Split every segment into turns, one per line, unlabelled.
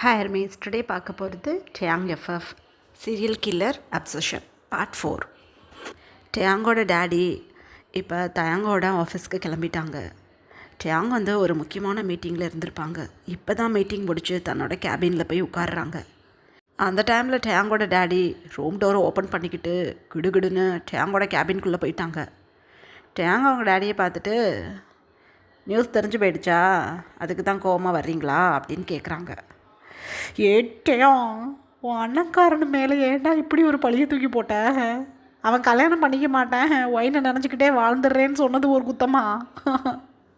Hi ஹர்மீஸ், today பார்க்க போகிறது Tang F F serial killer obsession part 4. டேங்கோட டேடி இப்போ தயாங்கோட ஆஃபீஸ்க்கு கிளம்பிட்டாங்க. டேங் வந்து ஒரு முக்கியமான மீட்டிங்கில் இருந்திருப்பாங்க. இப்போ தான் மீட்டிங் முடித்து தன்னோட கேபினில் போய் உட்காடுறாங்க. அந்த டைமில் டேங்கோட டேடி ரூம் டோரை ஓப்பன் பண்ணிக்கிட்டு கிடுகிடுன்னு டேங்கோட கேபின்குள்ளே போயிட்டாங்க. டேங் அவங்க டேடியை பார்த்துட்டு, நியூஸ் தெரிஞ்சு போயிடுச்சா, அதுக்கு தான் கோவமாக வர்றீங்களா அப்படின்னு கேட்குறாங்க. ஏட்டையும் உன் அண்ணன்காரன் மேலே ஏன்டா இப்படி ஒரு பழியை தூக்கி போட்ட? அவன் கல்யாணம் பண்ணிக்க மாட்டேன், ஒயினை நினச்சிக்கிட்டே வாழ்ந்துடுறேன்னு சொன்னது ஒரு குத்தமா?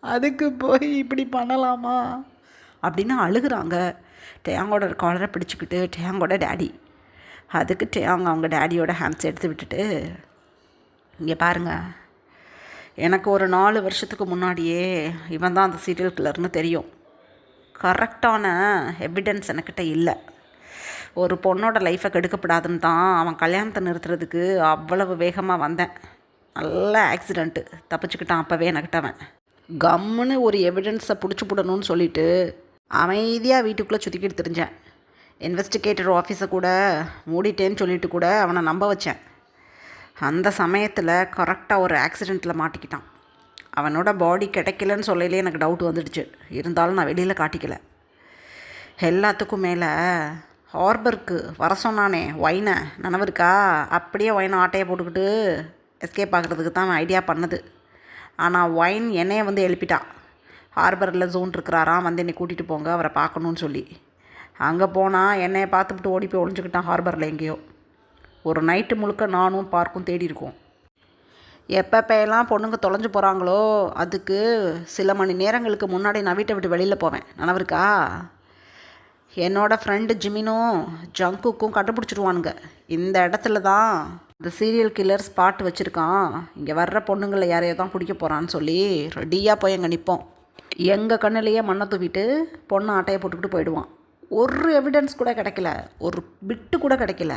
அதுக்கு போய் இப்படி பண்ணலாமா அப்படின்னு அழுகுறாங்க. டேங்கோட காலரை பிடிச்சிக்கிட்டு டேங்கோட டேடி. அதுக்கு டேங் அவங்க டேடியோட ஹேண்ட்ஸ் எடுத்து விட்டுட்டு, இங்கே பாருங்கள், எனக்கு ஒரு 4 வருஷத்துக்கு முன்னாடியே இவன் தான் அந்த சீரியல் கில்லர்னு தெரியும். கரெக்டான எவிடன்ஸ் என்கிட்ட இல்லை. ஒரு பொண்ணோட லைஃப்பை கெடுக்கப்படாதுன்னு தான் அவன் கல்யாணத்தை நிறுத்துறதுக்கு அவ்வளவு வேகமாக வந்தேன். நல்ல ஆக்சிடெண்ட்டு, தப்பிச்சுக்கிட்டான் அப்போவே என்கிட்டவன். கம்முன்னு ஒரு எவிடன்ஸை பிடிச்சி போடணும்னு சொல்லிவிட்டு அமைதியாக வீட்டுக்குள்ளே சுற்றிக்கிட்டு தெரிஞ்சேன். இன்வெஸ்டிகேட்டர் ஆஃபீஸை கூட மூடிட்டேன்னு சொல்லிட்டு கூட அவனை நம்ப வச்சேன். அந்த சமயத்தில் கரெக்டாக ஒரு ஆக்சிடெண்ட்டில் மாட்டிக்கிட்டான். அவனோட பாடி கிடைக்கலன்னு சொல்லலே எனக்கு டவுட் வந்துடுச்சு. இருந்தாலும் நான் வெளியில் காட்டிக்கல. எல்லாத்துக்கும் மேலே ஹார்பருக்கு வர சொன்னானே ஒயினை, நினைவு இருக்கா? அப்படியே ஒயினை ஆட்டையை போட்டுக்கிட்டு எஸ்கேப் ஆகிறதுக்கு தான் நான் ஐடியா பண்ணது. ஆனால் ஒயின் என்னையை வந்து எழுப்பிட்டான். ஹார்பரில் ஜோன் இருக்கிறாராம், வந்து என்னை கூட்டிகிட்டு போங்க, அவரை பார்க்கணுன்னு சொல்லி. அங்கே போனால் என்னையை பார்த்துக்கிட்டு ஓடி போய் ஒழிஞ்சுக்கிட்டான் ஹார்பரில் எங்கேயோ. ஒரு நைட்டு முழுக்க நானும் பார்க்கும் தேடி இருக்கோம். எப்பப்பெல்லாம் பொண்ணுங்க தொலைஞ்சு போகிறாங்களோ அதுக்கு சில மணி நேரங்களுக்கு முன்னாடி நான் வீட்டை விட்டு வெளியில் போவேன், நினைவு இருக்கா? என்னோடய ஃப்ரெண்டு ஜிமினும் ஜங்குக்கும் கண்டுபிடிச்சிடுவானுங்க. இந்த இடத்துல தான் இந்த சீரியல் கில்லர் ஸ்பாட் வச்சுருக்கான், இங்கே வர்ற பொண்ணுங்களை யாரையோ தான் பிடிக்க போகிறான்னு சொல்லி ரெடியாக போய் அங்கே நிற்போம். எங்கள் கண்ணிலேயே மண்ணை தூவிட்டு பொண்ணு ஆட்டையை போட்டுக்கிட்டு போயிடுவான். ஒரு எவிடன்ஸ் கூட கிடைக்கல, ஒரு பிட்டு கூட கிடைக்கல.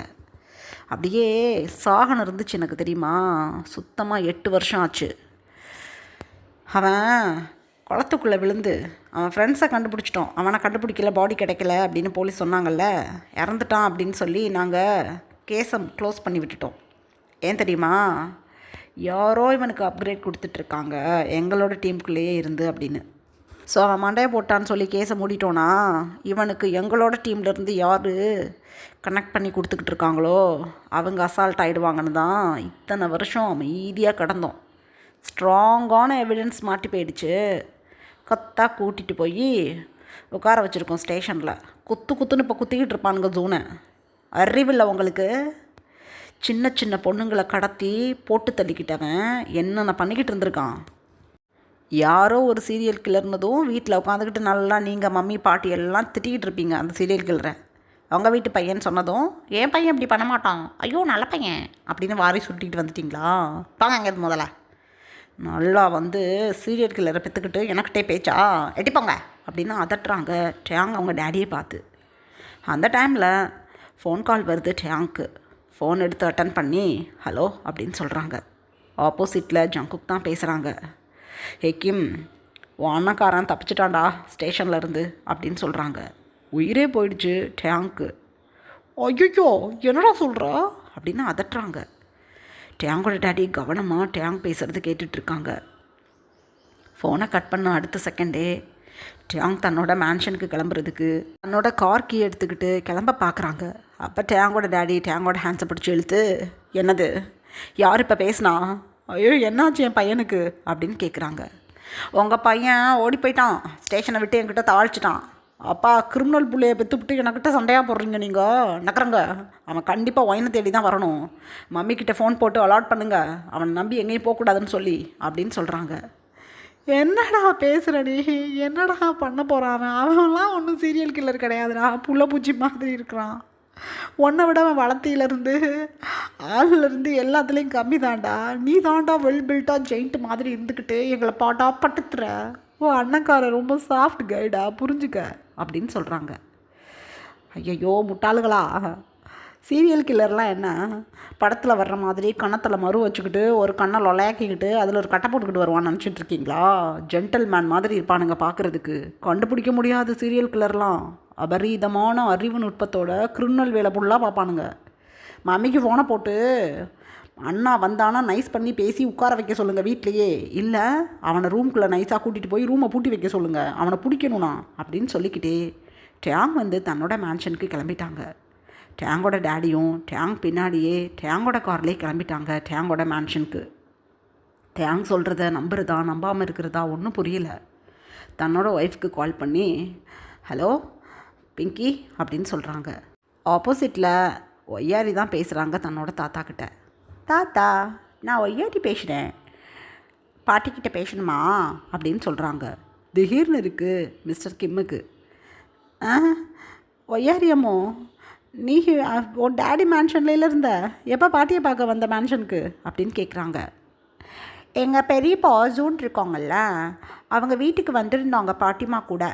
அப்படியே சாகனம் இருந்துச்சு எனக்கு, தெரியுமா? சுத்தமாக 8 வருஷம் ஆச்சு. அவன் குளத்துக்குள்ளே விழுந்து அவன் ஃப்ரெண்ட்ஸை கண்டுபிடிச்சிட்டோம், அவனை கண்டுபிடிக்கல, பாடி கிடைக்கல அப்படின்னு போலீஸ் சொன்னாங்கல்ல. இறந்துட்டான் அப்படின்னு சொல்லி நாங்கள் கேஸை க்ளோஸ் பண்ணி விட்டுட்டோம். ஏன் தெரியுமா? யாரோ இவனுக்கு அப்கிரேட் கொடுத்துட்ருக்காங்க எங்களோட டீமுக்குள்ளேயே இருந்து அப்படின்னு. ஸோ அவன் மண்டையை போட்டான்னு சொல்லி கேஸை மூடிட்டோன்னா இவனுக்கு எங்களோட டீம்லேருந்து யார் கனெக்ட் பண்ணி கொடுத்துக்கிட்டு இருக்காங்களோ அவங்க அசால்ட் ஆகிடுவாங்கன்னு தான் இத்தனை வருஷம் அமைதியாக கிடந்தோம். ஸ்ட்ராங்கான எவிடன்ஸ் மாட்டி போயிடுச்சு. கத்தா கூட்டிகிட்டு போய் உட்கார வச்சுருக்கோம் ஸ்டேஷனில். குத்துன்னு இப்போ குத்திக்கிட்டு இருப்பானுங்க ஜூனை. அறிவில்லை உங்களுக்கு? சின்ன சின்ன பொண்ணுங்களை கடத்தி போட்டு தள்ளிக்கிட்டவன் என்னென்ன பண்ணிக்கிட்டு இருந்திருக்கான். யாரோ ஒரு சீரியல் கில்லர்னதும் வீட்டில் உட்காந்துக்கிட்டு நல்லா நீங்கள் மம்மி பாட்டி எல்லாம் திட்டிக்கிட்டு இருப்பீங்க அந்த சீரியல் கில்லரை. அவங்க வீட்டு பையன் சொன்னதும், என் பையன் இப்படி பண்ண மாட்டான், ஐயோ நல்ல பையன் அப்படின்னு வாரி சுட்டிக்கிட்டு வந்துட்டிங்களா? பாங்க அங்கே முதல்ல நல்லா வந்து சீரியல் கில்லரை பெற்றுக்கிட்டு எனக்கிட்டே பேச்சா எட்டிப்பாங்க அப்படின்னு அதட்டுறாங்க டேங் அவங்க டேடியை பார்த்து. அந்த டைமில் ஃபோன் கால் வருது டேங்க்கு. ஃபோன் எடுத்து அட்டன் பண்ணி ஹலோ அப்படின்னு சொல்கிறாங்க. ஆப்போசிட்டில் ஜங்குக் தான் பேசுகிறாங்க. ஹேக்கிம், உன் அண்ணக்காரன் தப்பிச்சிட்டான்டா ஸ்டேஷன்லேருந்து அப்படின்னு சொல்கிறாங்க. உயிரே போயிடுச்சு டேங்க்கு. ஐயோ என்னடா சொல்கிறா அப்படின்னு அதட்டுறாங்க. டேங்கோட டேடி கவனமாக டேங் பேசுகிறது கேட்டுட்ருக்காங்க. ஃபோனை கட் பண்ண அடுத்த செகண்டே டேங் தன்னோட மேன்ஷனுக்கு கிளம்புறதுக்கு தன்னோட கார் கீ எடுத்துக்கிட்டு கிளம்ப பார்க்குறாங்க. அப்போ டேங்கோட டேடி டேங்கோட ஹேண்ட்ஸை பிடிச்சி இழுத்து, என்னது, யார் இப்போ பேசுனா? ஐயோ என்னாச்சு என் பையனுக்கு அப்படின்னு கேட்குறாங்க. உங்கள் பையன் ஓடி போயிட்டான், ஸ்டேஷனை விட்டு என்கிட்ட தாழ்ச்சிட்டான். அப்பா கிரிமினல் புள்ளையை பெற்றுவிட்டு என்கிட்ட சண்டையாக போடுறீங்க நீங்கள், நக்கறங்க. அவன் கண்டிப்பாக ஒயினை தேடி தான் வரணும். மம்மிக்கிட்ட ஃபோன் போட்டு அலாட் பண்ணுங்க, அவனை நம்பி எங்கேயும் போகக்கூடாதுன்னு சொல்லி அப்படின்னு சொல்கிறாங்க. என்னடா பேசுகிற நீ? என்னடா பண்ண போகிறான் அவன்லாம் ஒன்றும் சீரியல் கில்லர் கிடையாதுடா, புள்ள பூச்சி மாதிரி இருக்கிறான். உன்னை விட அவன் வளர்த்தியிலேருந்து ஆள்லேருந்து எல்லாத்துலேயும் கம்மி தாண்டா. நீ தாண்டா வெல் பில்ட்டாக ஜெயிண்ட் மாதிரி இருந்துக்கிட்டு எங்களை பாட்டா பட்டுத்துற. ஓ அண்ணக்காரன் ரொம்ப சாஃப்ட் கைடா, புரிஞ்சுக்க அப்படின்னு சொல்கிறாங்க. ஐயோ முட்டாளுகளா, சீரியல் கில்லர்லாம் என்ன படத்தில் வர்ற மாதிரி கன்னத்தில் மறு வச்சுக்கிட்டு ஒரு கண்ணை லொலையாக்கிக்கிட்டு அதில் ஒரு கட்டை போட்டுக்கிட்டு வருவான்னு நினச்சிட்ருக்கீங்களா? ஜென்டில்மேன் மாதிரி இருப்பானுங்க பார்க்குறதுக்கு. கண்டுபிடிக்க முடியாது சீரியல் கில்லர்லாம்.
அபரீதமான அறிவு நுட்பத்தோட கிரிமினல் வேலை ஃபுல்லாக பார்ப்பானுங்க. மம்மிக்கு ஃபோனை போட்டு அண்ணா வந்தானா நைஸ் பண்ணி பேசி உட்கார வைக்க சொல்லுங்கள் வீட்லேயே, இல்லை அவனை ரூம்குள்ளே நைஸாக கூட்டிகிட்டு போய் ரூமை பூட்டி வைக்க சொல்லுங்கள், அவனை பிடிக்கணுண்ணா அப்படின்னு சொல்லிக்கிட்டே டேங் வந்து தன்னோட மேன்ஷனுக்கு கிளம்பிட்டாங்க. டேங்கோட டேடியும் டேங் பின்னாடியே டேங்கோட கார்லேயே கிளம்பிட்டாங்க டேங்கோட மேன்ஷனுக்கு. டேங் சொல்கிறத நம்புறதா நம்பாமல் இருக்கிறதா ஒன்றும் புரியல. தன்னோட ஒய்ஃப்க்கு கால் பண்ணி ஹலோ பிங்கி அப்படின்னு சொல்கிறாங்க. ஆப்போசிட்டில் ஒய்யாரி தான் பேசுகிறாங்க தன்னோட தாத்தா கிட்ட. தாத்தா நான் ஒய்யாரி பேசுகிறேன், பாட்டிக்கிட்ட பேசணுமா அப்படின்னு சொல்கிறாங்க. திடீர்னு இருக்குது மிஸ்டர் கிம்முக்கு. ஒய்யாரியம்மோ நீ உன் டேடி மேன்ஷன்ல இருந்த, எப்போ பாட்டியை பார்க்க வந்த மேன்ஷனுக்கு அப்படின்னு கேட்குறாங்க. எங்கள் பெரியப்பா ஜூன் இருக்காங்கல்ல, அவங்க வீட்டுக்கு வந்திருந்தாங்க பாட்டிமா கூட.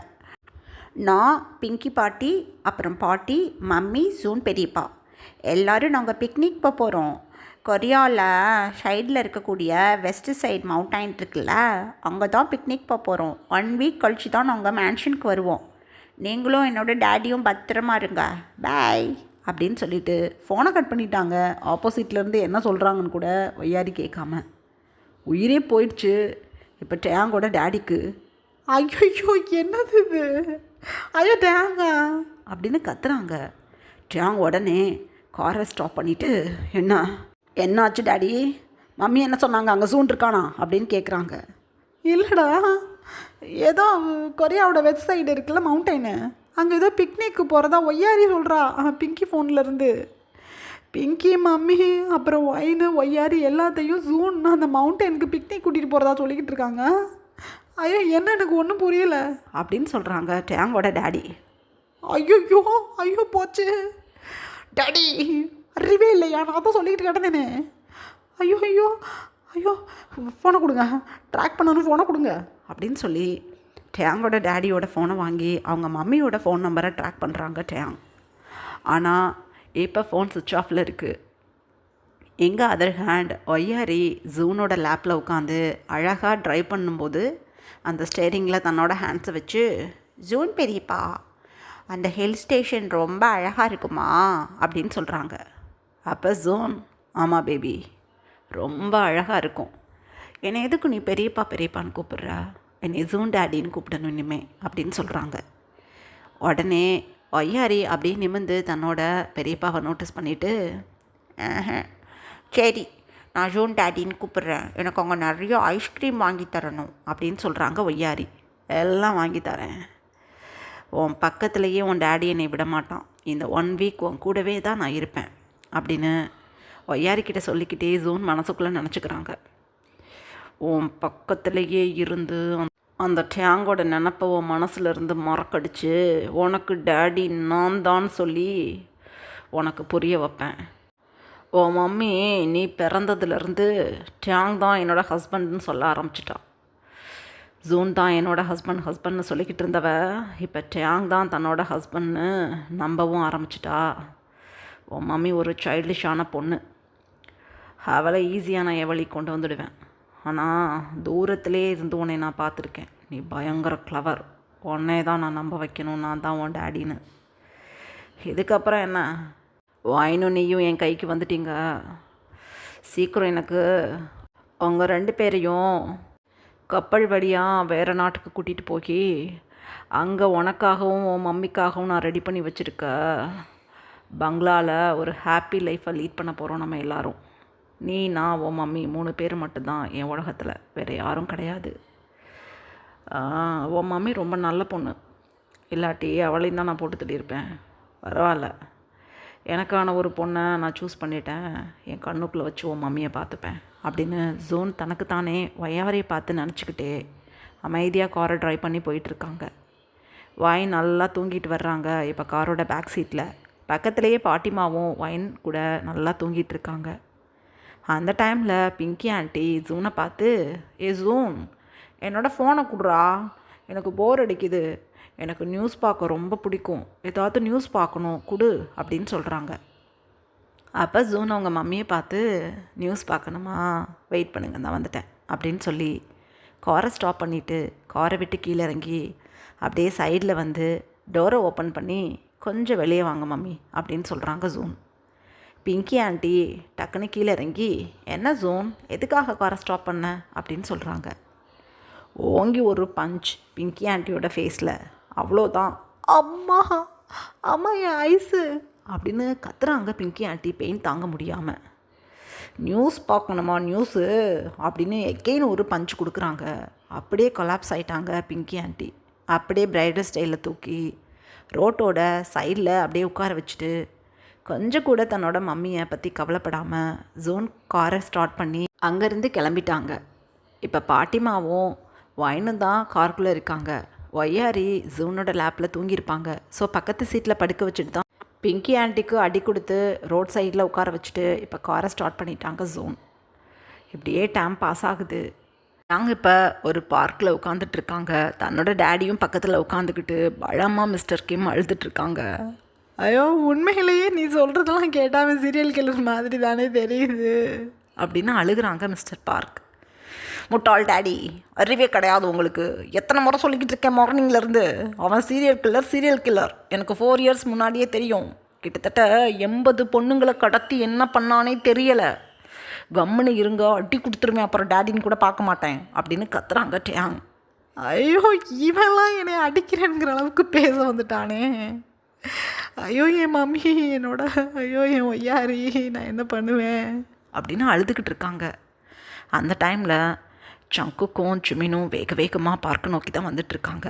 நான் பிங்கி பாட்டி அப்புறம் பாட்டி மம்மி ஜூன் பெரியப்பா எல்லோரும் நாங்கள் பிக்னிக் போக போகிறோம். கொரியாவில் சைடில் இருக்கக்கூடிய வெஸ்ட் சைடு மவுண்டைன் இருக்குல்ல, அங்கே தான் பிக்னிக் போக போகிறோம். 1 வீக் கழிச்சு தான் நாங்கள் மேன்ஷனுக்கு வருவோம். நீங்களும் என்னோட டேடியும் பத்திரமா இருங்க, பாய் அப்படின்னு சொல்லிவிட்டு ஃபோனை கட் பண்ணிட்டாங்க. ஆப்போசிட்லேருந்து என்ன சொல்கிறாங்கன்னு கூட ஒய்யாரி கேட்காம. உயிரே போயிடுச்சு இப்போ டேங்கோட டேடிக்கு. ஐயோ என்னது இது, ஐயோ டேங்கா அப்படின்னு கத்துறாங்க. டேங் உடனே காரை ஸ்டாப் பண்ணிவிட்டு என்னாச்சு டேடி, மம்மி என்ன சொன்னாங்க, அங்கே ஜூன் இருக்கானா அப்படின்னு கேட்குறாங்க. இல்லைடா, ஏதோ கொரியாவோட வெஸ்ட் சைடு இருக்குல்ல மவுண்டெயினு, அங்கே ஏதோ பிக்னிக்கு போகிறதா ஒய்யாரி சொல்கிறா பிங்கி ஃபோன்லேருந்து. பிங்கி மம்மி அப்புறம் ஒயினு ஒய்யாரி எல்லாத்தையும் ஜூன் அந்த மவுண்டெயினுக்கு பிக்னிக் கூட்டிகிட்டு போகிறதா சொல்லிக்கிட்டு இருக்காங்க. ஐயோ என்ன எனக்கு ஒன்றும் புரியல அப்படின்னு சொல்கிறாங்க டேங்கோட டேடி. ஐயோ போச்சு டேடி, அறிவே இல்லையா, நான் தான் சொல்லிக்கிட்டு கிடந்தேனே. ஐயோ ஃபோனை கொடுங்க, ட்ராக் பண்ணணும், ஃபோனை கொடுங்க அப்படின்னு சொல்லி டேங்கோட டேடியோட ஃபோனை வாங்கி அவங்க மம்மியோட ஃபோன் நம்பரை ட்ராக் பண்ணுறாங்க டேங். ஆனால் இப்போ ஃபோன் சுவிட்ச் ஆஃபில் இருக்குது. எங்கள் அதர் ஹேண்ட் ஒய்யாரி ஜூனோட லேப்பில் உட்காந்து அழகாக ட்ரைவ் பண்ணும்போது அந்த ஸ்டேரிங்கில் தன்னோட ஹேண்ட்ஸை வச்சு, ஜூன் பெரியப்பா அந்த ஹில் ஸ்டேஷன் ரொம்ப அழகாக இருக்குமா அப்படின்னு சொல்கிறாங்க. அப்போ ஜூன், ஆமாம் பேபி ரொம்ப அழகாக இருக்கும், என்னை எதுக்கு நீ பெரியப்பான்னு கூப்பிட்ற, என்னை ஜூன் டேடின்னு கூப்பிடணும் இனிமே அப்படின்னு சொல்கிறாங்க. உடனே ஒய்யாரி அப்படியே நிமிர்ந்து தன்னோட பெரியப்பாவை நோட்டீஸ் பண்ணிவிட்டு, சரி நான் ஜூன் டேடின்னு கூப்பிட்றேன், எனக்கு அவங்க நிறைய ஐஸ்கிரீம் வாங்கி தரணும் அப்படின்னு சொல்கிறாங்க ஒய்யாரி. எல்லாம் வாங்கி தரேன், உன் பக்கத்துலேயே உன் டேடி என்னை விட மாட்டான், இந்த 1 வீக் உன் கூடவே தான் நான் இருப்பேன் அப்படின்னு ஒய்யாரிக்கிட்ட சொல்லிக்கிட்டே ஜூன் மனசுக்குள்ளே நினச்சிக்கிறாங்க. உன் பக்கத்துலேயே இருந்து அந்த டேங்கோட நினப்பை உன் மனசுலேருந்து மறக்கடிச்சு உனக்கு டேடி நான் தான் சொல்லி உனக்கு புரிய வைப்பேன். உன் மம்மி நீ பிறந்ததுலேருந்து டேங் தான் என்னோடய ஹஸ்பண்ட்னு சொல்ல ஆரம்பிச்சிட்டான். ஜூன் தான் என்னோடய ஹஸ்பண்ட்னு சொல்லிக்கிட்டு இருந்தவ இப்போ டேங் தான் தன்னோட ஹஸ்பண்ட்னு நம்பவும் ஆரம்பிச்சிட்டா. உன் மம்மி ஒரு சைல்டிஷான பொண்ணு, அவளை ஈஸியாக நான் எவழி கொண்டு வந்துடுவேன். ஆனால் தூரத்திலே இருந்து உன்னை நான் பார்த்துருக்கேன், நீ பயங்கர கிளவர், உன்னே தான் நான் நம்ப வைக்கணும், நான் தான் உன் டேடின்னு. இதுக்கப்புறம் என்ன, வாயினும் நீயும் என் கைக்கு வந்துட்டீங்க, சீக்கிரம் எனக்கு அவங்க 2 பேரையும் கப்பல் வழியாக வேறு நாட்டுக்கு கூட்டிகிட்டு போய் அங்கே உனக்காகவும் உன் மம்மிக்காகவும் நான் ரெடி பண்ணி வச்சுருக்க பங்களாவில் ஒரு ஹாப்பி லைஃப்பை லீட் பண்ண போகிறோம் நம்ம எல்லோரும். நீ நான் உன் மம்மி 3 பேர் மட்டும்தான் என் உலகத்தில், வேறு யாரும் கிடையாது. உன் மம்மி ரொம்ப நல்ல பொண்ணு, இல்லாட்டி அவளையும் தான் நான் போட்டு தள்ளியிருப்பேன். பரவாயில்ல, எனக்கான ஒரு பொண்ணை நான் சூஸ் பண்ணிட்டேன், என் கண்ணுக்குள்ளே வச்சு உன் மம்மியை பார்த்துப்பேன் அப்படின்னு ஜூன் தனக்கு தானே ஒய்யாரியை பார்த்து நினச்சிக்கிட்டே அமைதியாக காரை ட்ரைவ் பண்ணி போயிட்டுருக்காங்க. வாய் நல்லா தூங்கிட்டு வர்றாங்க. இப்போ காரோட பேக் சீட்டில் பக்கத்துலேயே பாட்டிமாவும் ஒயின் கூட நல்லா தூங்கிட்டு இருக்காங்க. அந்த டைமில் பிங்கி ஆண்டி ஜூனை பார்த்து, ஜூன் என்னோடய ஃபோனை கொடுறா, எனக்கு போர் அடிக்குது, எனக்கு நியூஸ் பார்க்க ரொம்ப பிடிக்கும், ஏதாவது நியூஸ் பார்க்கணும் கொடு அப்படின்னு சொல்கிறாங்க. அப்போ ஜூன் அவங்க மம்மியை பார்த்து, நியூஸ் பார்க்கணுமா, வெயிட் பண்ணுங்க நான் வந்துட்டேன் அப்படின்னு சொல்லி காரை ஸ்டாப் பண்ணிவிட்டு காரை விட்டு கீழே இறங்கி அப்படியே சைடில் வந்து
டோரை ஓப்பன் பண்ணி கொஞ்சம் வெளியே வாங்க மம்மி அப்படின்னு சொல்கிறாங்க ஜூன். பிங்கி ஆண்டி டக்குன்னு கீழே இறங்கி, என்ன ஜூன், எதுக்காக காரை ஸ்டாப் பண்ண அப்படின்னு சொல்கிறாங்க. ஓங்கி ஒரு பஞ்ச் பிங்கி ஆண்டியோட ஃபேஸில். அவ்வளோதான். அம்மா அம்மா என் ஐஸு அப்படின்னு கத்துறாங்க பிங்கி ஆண்டி பெயின் தாங்க முடியாமல். நியூஸ் பார்க்கணுமா நியூஸு அப்படின்னு எகெயின் ஒரு பஞ்ச் கொடுக்குறாங்க. அப்படியே கொலாப்ஸ் ஆகிட்டாங்க பிங்கி ஆண்டி. அப்படியே பிரைடல் ஸ்டைலில் தூக்கி ரோட்டோட சைடில் அப்படியே உட்கார வச்சுட்டு கொஞ்சம் கூட தன்னோட மம்மியை பற்றி கவலைப்படாமல் ஜூன் காரை ஸ்டார்ட் பண்ணி அங்கேருந்து கிளம்பிட்டாங்க. இப்போ பாட்டிமாவும் வைனும் தான் காருக்குள்ளே இருக்காங்க. ஒய்யாரி ஜூனோட லேப்பில் தூங்கியிருப்பாங்க. ஸோ பக்கத்து சீட்டில் படுக்க வச்சுட்டு தான் பிங்கி ஆண்டிக்கு அடி கொடுத்து ரோட் சைடில் உட்கார வச்சுட்டு இப்போ காரை ஸ்டார்ட் பண்ணிட்டாங்க ஜூன். இப்படியே டைம் பாஸ் ஆகுது. நாங்கள் இப்போ ஒரு பார்க்கில் உட்காந்துட்ருக்காங்க. தன்னோட டேடியும் பக்கத்தில் உட்காந்துக்கிட்டு பழமாக மிஸ்டர் கிம் அழுதுட்ருக்காங்க.
ஐயோ, உண்மையிலேயே நீ சொல்கிறதெல்லாம் கேட்டால் சீரியல் கில்லர் மாதிரி தானே தெரியுது
அப்படின்னு அழுகுறாங்க மிஸ்டர் பார்க். முட்டாள் டேடி, அறிவே கிடையாது உங்களுக்கு. எத்தனை முறை சொல்லிக்கிட்டு இருக்கேன் மார்னிங்லேருந்து. அவன் சீரியல் கில்லர் எனக்கு 4 இயர்ஸ் முன்னாடியே தெரியும். கிட்டத்தட்ட 80 பொண்ணுங்களை கடத்தி என்ன பண்ணானே தெரியலை. கம்முன்னு இருங்க, அடி கொடுத்துருவேன், அப்புறம் டேடின்னு கூட பார்க்க மாட்டேன் அப்படின்னு கத்துறாங்க டேங்.
ஐயோ, இவெல்லாம் என்னை அடிக்கிறேங்கிற அளவுக்கு பேச வந்துட்டானே. ஐயோ என் மம்மி என்னோட, ஐயோ என் ஒய்யாரி, நான் என்ன பண்ணுவேன்
அப்படின்னு அழுதுகிட்டு இருக்காங்க. அந்த டைமில் சங்குக்கும் ஜிமினும் வேக வேகமாக பார்க்க நோக்கி தான் வந்துட்டுருக்காங்க.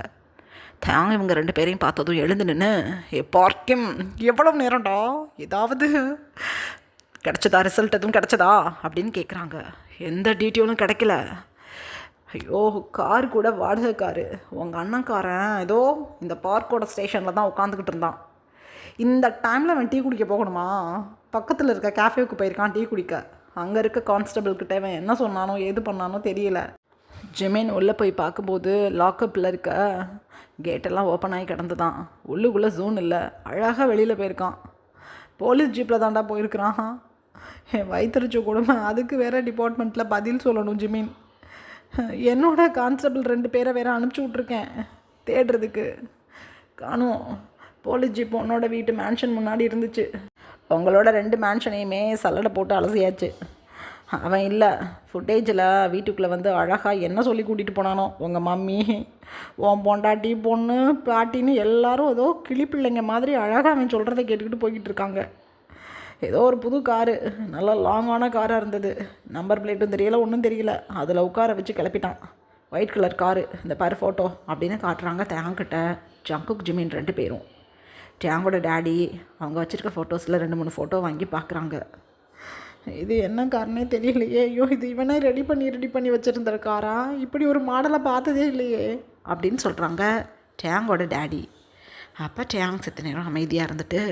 தேங்க இவங்க 2 பேரையும் பார்த்ததும் எழுந்து நின்று, பார்க்கிம் எவ்வளோ நேரம்டா, ஏதாவது கிடச்சதா, ரிசல்ட் எதுவும் கிடச்சதா அப்படின்னு கேட்குறாங்க. எந்த டீட்டெயிலும் கிடைக்கல. ஐயோ, கார் கூட வாடகை காரு. உங்கள் அண்ணன்காரன் ஏதோ இந்த பார்க்கோட ஸ்டேஷனில் தான் உட்காந்துக்கிட்டு இருந்தான். இந்த டைமில் அவன் டீ குடிக்க போகணுமா? பக்கத்தில் இருக்க கேஃபேவுக்கு போயிருக்கான் டீ குடிக்க. அங்கே இருக்க கான்ஸ்டபிள்கிட்ட அவன் என்ன சொன்னானோ ஏது பண்ணானோ தெரியல. ஜெமீன் உள்ளே போய் பார்க்கும்போது லாக்கப்பில் இருக்க கேட்டெல்லாம் ஓப்பன் ஆகி கிடந்து தான். உள்ளுக்குள்ளே ஜூன் இல்லை, அழகாக வெளியில் போயிருக்கான். போலீஸ் ஜீப்பில் தாண்டா போயிருக்கிறான். என் வயிற்றுச்ச கொடுமை. அதுக்கு வேறு டிபார்ட்மெண்ட்டில் பதில் சொல்லணும் ஜிமீன். என்னோட கான்ஸ்டபிள் 2 பேரை வேறு அனுப்பிச்சி விட்ருக்கேன் தேடுறதுக்கு. காணும். போலீஸ் ஜீப் உன்னோட வீட்டு மேன்ஷன் முன்னாடி இருந்துச்சு. உங்களோட 2 மேன்ஷனையுமே சல்லடை போட்டு அலசியாச்சு. அவன் இல்லை, ஃபுட்டேஜில் வீட்டுக்குள்ளே வந்து அழகாக என்ன சொல்லி கூட்டிகிட்டு போனானோ, உங்கள் மம்மி, உன் பொண்டாட்டி, பொண்ணு, பாட்டின்னு எல்லாரும் ஏதோ கிளிப்பிள்ளைங்க மாதிரி அழகாக அவன் சொல்கிறத கேட்டுக்கிட்டு போய்கிட்டு இருக்காங்க. ஏதோ ஒரு புது காரு, நல்லா லாங்கான காராக இருந்தது. நம்பர் பிளேட்டும் தெரியல, ஒன்றும் தெரியல. அதில் உட்கார வச்சு கிளப்பிட்டான். ஒயிட் கலர் காரு, இந்த பாரு ஃபோட்டோ அப்படின்னு காட்டுறாங்க தேங்கிட்ட ஜங்குக் ஜிமின் 2 பேரும். டேங்கோட டேடி அவங்க வச்சுருக்க ஃபோட்டோஸில் 2-3 ஃபோட்டோ வாங்கி பார்க்குறாங்க. இது என்ன காரணே தெரியலையே. ஐயோ, இது இவனே ரெடி பண்ணி வச்சுருந்த காரா? இப்படி ஒரு மாடலை பார்த்ததே இல்லையே அப்படின்னு சொல்கிறாங்க டேங்கோட டேடி. அப்போ டேங் செத்த நேரம் அமைதியாக இருந்துட்டு,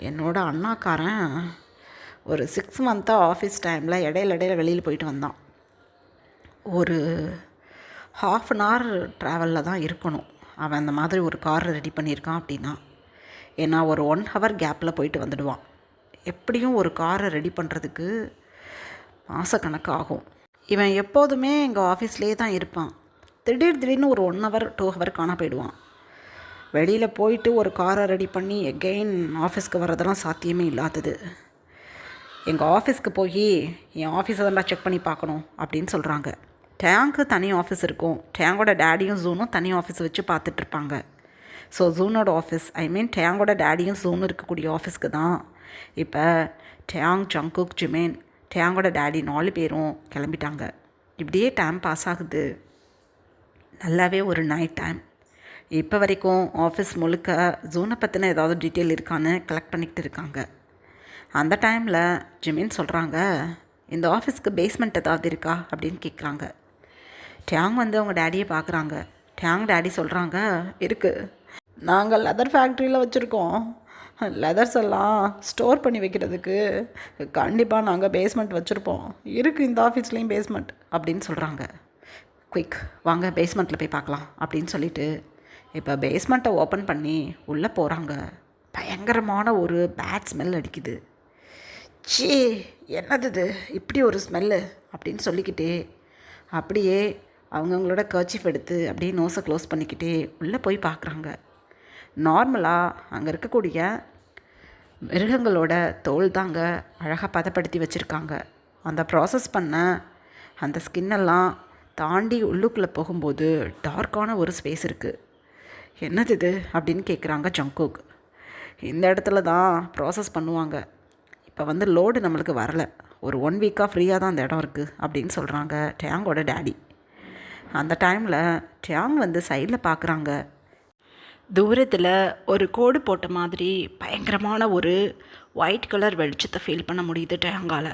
என்னோட அண்ணாக்காரன் ஒரு 6 மந்த்தாக ஆஃபீஸ் டைமில் இடையில வெளியில் போயிட்டு வந்தான். ஒரு 1/2 hour ட்ராவலில் தான் இருக்கணும். அவன் அந்த மாதிரி ஒரு கார் ரெடி பண்ணியிருக்கான் அப்படின்னா. ஏன்னா ஒரு 1 hour கேப்பில் போயிட்டு வந்துடுவான். எப்படியும் ஒரு காரை ரெடி பண்ணுறதுக்கு மாதக்கணக்கு ஆகும். இவன் எப்போதுமே எங்கள் ஆஃபீஸ்லேயே தான் இருப்பான். திடீர்னு ஒரு 1 hour 2 hour காண போயிடுவான். வெளியில் போயிட்டு ஒரு காரை ரெடி பண்ணி எகெயின் ஆஃபீஸ்க்கு வர்றதெல்லாம் சாத்தியமே இல்லாதது. எங்கள் ஆஃபீஸ்க்கு போய் என் ஆஃபீஸை தான் செக் பண்ணி பார்க்கணும் அப்படின்னு சொல்கிறாங்க. டேங்க்கு தனி ஆஃபீஸ் இருக்கும். டேங்கோட டேடியும் ஜூனும் தனி ஆஃபீஸ் வச்சு பார்த்துட்ருப்பாங்க. ஸோ ஜூனோட ஆஃபீஸ், டேங்கோட டேடியும் ஜூனும் இருக்கக்கூடிய ஆஃபீஸ்க்கு தான் இப்போ டேங், ஜங்குக், ஜிமேன், டேங்கோட டேடி 4 பேரும் கிளம்பிட்டாங்க. இப்படியே டைம் பாஸ் ஆகுது. நல்லாவே ஒரு நைட் டைம். இப்போ வரைக்கும் ஆஃபீஸ் முழுக்க ஜூனை பற்றின ஏதாவது டீட்டெயில் இருக்கான்னு கலெக்ட் பண்ணிக்கிட்டு இருக்காங்க. அந்த டைமில் ஜிமின் சொல்கிறாங்க, இந்த ஆஃபீஸ்க்கு பேஸ்மெண்ட் ஏதாவது இருக்கா அப்படின்னு கேட்குறாங்க. டேங் வந்து அவங்க டேடியை பார்க்குறாங்க. டேங் டேடி சொல்கிறாங்க, இருக்குது. நாங்கள் லெதர் ஃபேக்ட்ரியில் வச்சுருக்கோம். லெதர்ஸ் எல்லாம் ஸ்டோர் பண்ணி வைக்கிறதுக்கு கண்டிப்பாக நாங்கள் பேஸ்மெண்ட் வச்சுருப்போம். இருக்குது இந்த ஆஃபீஸ்லேயும் பேஸ்மெண்ட் அப்படின்னு சொல்கிறாங்க. குயிக் வாங்க பேஸ்மெண்ட்டில் போய் பார்க்கலாம் அப்படின்னு சொல்லிட்டு இப்போ பேஸ்மெண்ட்டை ஓப்பன் பண்ணி உள்ளே போகிறாங்க. பயங்கரமான ஒரு பேட் ஸ்மெல் அடிக்குது. சீ, என்னது இது இப்படி ஒரு ஸ்மெல்லு அப்படின்னு சொல்லிக்கிட்டே அப்படியே அவங்கவுங்களோட கர்ச்சீஃப் எடுத்து அப்படியே நோஸை க்ளோஸ் பண்ணிக்கிட்டே உள்ளே போய் பார்க்குறாங்க. நார்மலாக அங்கே இருக்கக்கூடிய மிருகங்களோட தோல் தாங்க அழகாக பதப்படுத்தி வச்சுருக்காங்க. அந்த ப்ராசஸ் பண்ண அந்த ஸ்கின்னெல்லாம் தாண்டி உள்ளுக்குள்ளே போகும்போது டார்க்கான ஒரு ஸ்பேஸ் இருக்குது. என்னது இது அப்படின்னு கேட்குறாங்க ஜங்குக். இந்த இடத்துல தான் ப்ராசஸ் பண்ணுவாங்க. இப்போ லோடு நம்மளுக்கு வரலை, ஒரு 1 வீக்காக ஃப்ரீயாக தான் அந்த இடம் இருக்குது அப்படின்னு சொல்கிறாங்க டேங்கோட டேடி. அந்த டைமில் டேங் சைடில் பார்க்குறாங்க. தூரத்தில் ஒரு கோடு போட்ட மாதிரி பயங்கரமான ஒரு ஒயிட் கலர் வெளிச்சத்தை ஃபீல் பண்ண முடியுது டேங்கால்.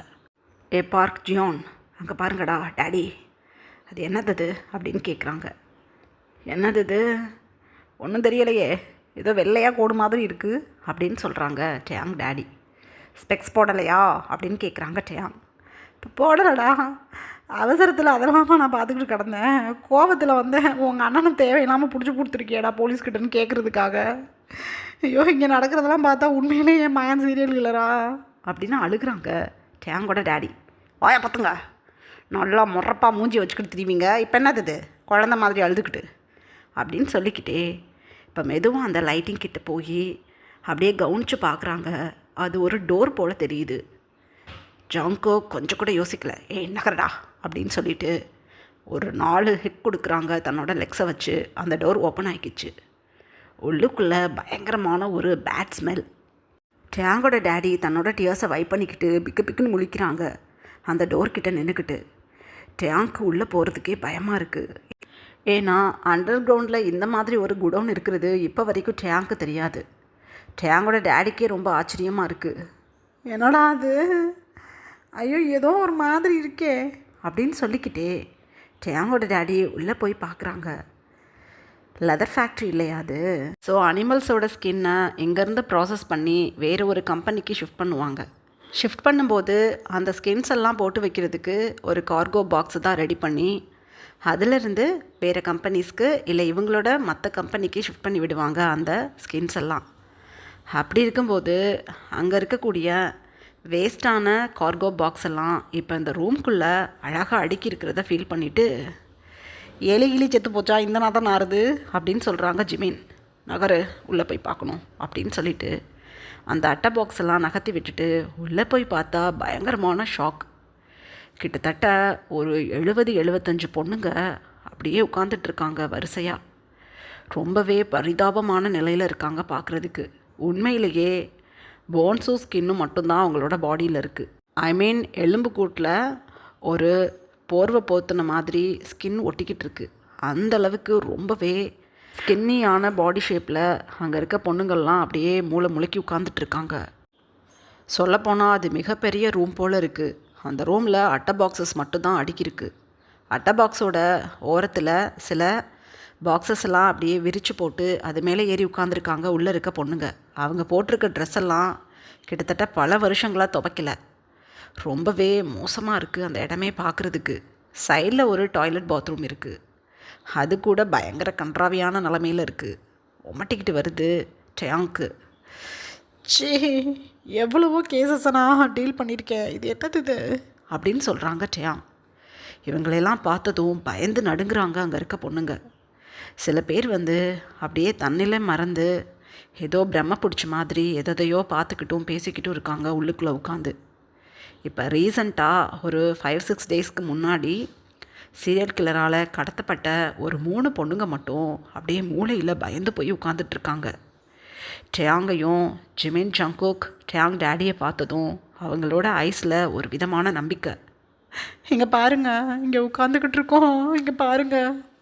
ஏ பார்க் ஜியோன், அங்கே பாருங்கடா டேடி, அது என்னது அப்படின்னு கேட்குறாங்க. என்னது இது, ஒன்றும் தெரியலையே, ஏதோ வெள்ளையாக கோடு மாதிரி இருக்குது அப்படின்னு சொல்கிறாங்க டேங் டேடி. ஸ்பெக்ஸ் போடலையா அப்படின்னு கேட்குறாங்க டேங்.
இப்போ போடலடா, அவசரத்தில் அதெல்லாம் நான் பார்த்துக்கிட்டு கிடந்தேன். கோபத்தில் உங்கள் அண்ணனை தேவையில்லாமல் பிடிச்சி கொடுத்துருக்கியாடா போலீஸ்கிட்டன்னு கேட்குறதுக்காக. ஐயோ, இங்கே நடக்கிறதெல்லாம் பார்த்தா உண்மையிலே என் மயன் சீரியல் கில்லரா
அப்படின்னு அழுகுறாங்க டேங்கோட டேடி. வாயை பார்த்துங்க, நல்லா முறப்பாக மூஞ்சி வச்சுக்கிட்டு திரிவீங்க, இப்போ என்னது குழந்த மாதிரி அழுதுகிட்டு அப்படின்னு சொல்லிக்கிட்டே இப்போ மெதுவாக அந்த லைட்டிங் கிட்ட போய் அப்படியே கவனித்து பார்க்குறாங்க. அது ஒரு டோர் போல் தெரியுது. ஜாங்கோ கொஞ்சம் கூட யோசிக்கல, நகரடா அப்படின்னு சொல்லிட்டு ஒரு 4 ஹிட் கொடுக்குறாங்க தன்னோட லெக்ஸை வச்சு. அந்த டோர் ஓப்பன் ஆகிக்கிச்சு. உள்ளுக்குள்ளே பயங்கரமான ஒரு பேட் ஸ்மெல். டேங்கோட டேடி தன்னோட டியர்ஸை வைப் பண்ணிக்கிட்டு பிக்கு பிக்குன்னு முழிக்கிறாங்க அந்த டோர்கிட்ட நின்றுக்கிட்டு. டேங்க்கு உள்ளே போகிறதுக்கே பயமாக இருக்குது. ஏன்னா அண்டர் கிரவுண்டில் இந்த மாதிரி ஒரு குடோன் இருக்கிறது இப்போ வரைக்கும் டேங்க்கு தெரியாது. டேங்கோட டேடிக்கே ரொம்ப ஆச்சரியமாக இருக்குது.
என்னடா அது, ஐயோ ஏதோ ஒரு மாதிரி இருக்கே
அப்படின்னு சொல்லிக்கிட்டே டேங்கோட டேடி உள்ளே போய் பார்க்குறாங்க. லெதர் ஃபேக்ட்ரி இல்லையா அது? ஸோ அனிமல்ஸோட ஸ்கின்னை இங்கேருந்து ப்ராசஸ் பண்ணி வேறு ஒரு கம்பெனிக்கு ஷிஃப்ட் பண்ணுவாங்க. ஷிஃப்ட் பண்ணும்போது அந்த ஸ்கின்ஸ் எல்லாம் போட்டு வைக்கிறதுக்கு ஒரு கார்கோ பாக்ஸ் தான் ரெடி பண்ணி அதிலிருந்து வேறு கம்பெனிஸ்க்கு இல்லை இவங்களோட மற்ற கம்பெனிக்கு ஷிஃப்ட் பண்ணி விடுவாங்க அந்த ஸ்கின்ஸ் எல்லாம். அப்படி இருக்கும்போது அங்கே இருக்கக்கூடிய வேஸ்ட்டான கார்கோ பாக்ஸ் எல்லாம் இப்போ இந்த ரூம்குள்ளே அழகாக அடுக்கி இருக்கிறத ஃபீல் பண்ணிவிட்டு, எலி செத்து போச்சா இந்த நாதான் நாறுது அப்படின்னு சொல்கிறாங்க ஜிமின். நகரு உள்ளே போய் பார்க்கணும் அப்படின்னு சொல்லிட்டு அந்த அட்டை பாக்ஸ் எல்லாம் நகர்த்தி விட்டுட்டு உள்ளே போய் பார்த்தா பயங்கரமான ஷாக். கிட்டத்தட்ட ஒரு 70-75 பொண்ணுங்க அப்படியே உட்காந்துட்ருக்காங்க வரிசையாக. ரொம்பவே பரிதாபமான நிலையில் இருக்காங்க பார்க்குறதுக்கு. உண்மையிலேயே போன்ஸும் ஸ்கின்னும் மட்டும்தான் அவங்களோட பாடியில் இருக்குது. ஐ மீன் எலும்பு கூட்டில் ஒரு போர்வை போத்துன மாதிரி ஸ்கின் ஒட்டிக்கிட்டு இருக்கு. அந்தளவுக்கு ரொம்பவே ஸ்கின்னியான பாடி ஷேப்பில் அங்கே இருக்க பொண்ணுங்கள்லாம் அப்படியே முளைக்கி உட்காந்துட்ருக்காங்க. சொல்லப்போனால் அது மிகப்பெரிய ரூம் போல் இருக்குது. அந்த ரூமில் அட்டை பாக்ஸஸ் மட்டும்தான் அடுக்கியிருக்கு. அட்டை பாக்ஸோட ஓரத்தில் சில பாக்ஸஸ் எல்லாம் அப்படியே விரித்து போட்டு அது மேலே ஏறி உட்காந்துருக்காங்க உள்ளே இருக்க பொண்ணுங்க. அவங்க போட்டிருக்க ட்ரெஸ் எல்லாம் கிட்டத்தட்ட பல வருஷங்களாக துவைக்கல. ரொம்பவே மோசமாக இருக்குது அந்த இடமே பார்க்குறதுக்கு. சைடில் ஒரு டாய்லெட் பாத்ரூம் இருக்குது, அது கூட பயங்கர கன்றாவியான நிலமையில் இருக்குது. ஒமட்டிக்கிட்டு வருது டேங்க்கு.
சே, எவ்வளவோ கேசஸை நான் டீல் பண்ணியிருக்கேன், இது என்னது இது
அப்படின்னு சொல்கிறாங்க டேங். இவங்களெல்லாம் பார்த்ததும் பயந்து நடுங்குறாங்க அங்கே இருக்க பொண்ணுங்க. சில பேர் அப்படியே தண்ணில மறந்து ஏதோ பிரம்ம பிடிச்ச மாதிரி எதையோ பார்த்துக்கிட்டும் பேசிக்கிட்டும் இருக்காங்க உள்ளுக்குள்ளே உட்காந்து. இப்போ ரீசண்டாக ஒரு 5-6 டேஸ்க்கு முன்னாடி சீரியல் கில்லரால் கடத்தப்பட்ட ஒரு 3 பொண்ணுங்க மட்டும் அப்படியே மூளையில் பயந்து போய் உட்காந்துட்ருக்காங்க. டேங்கையும் ஜிமின் ஜங்குக் டேங் டேடியை பார்த்ததும் அவங்களோட ஐஸில் ஒரு விதமான நம்பிக்கை.
இங்கே பாருங்க, இங்கே உட்காந்துக்கிட்டு இருக்கோம், இங்கே பாருங்க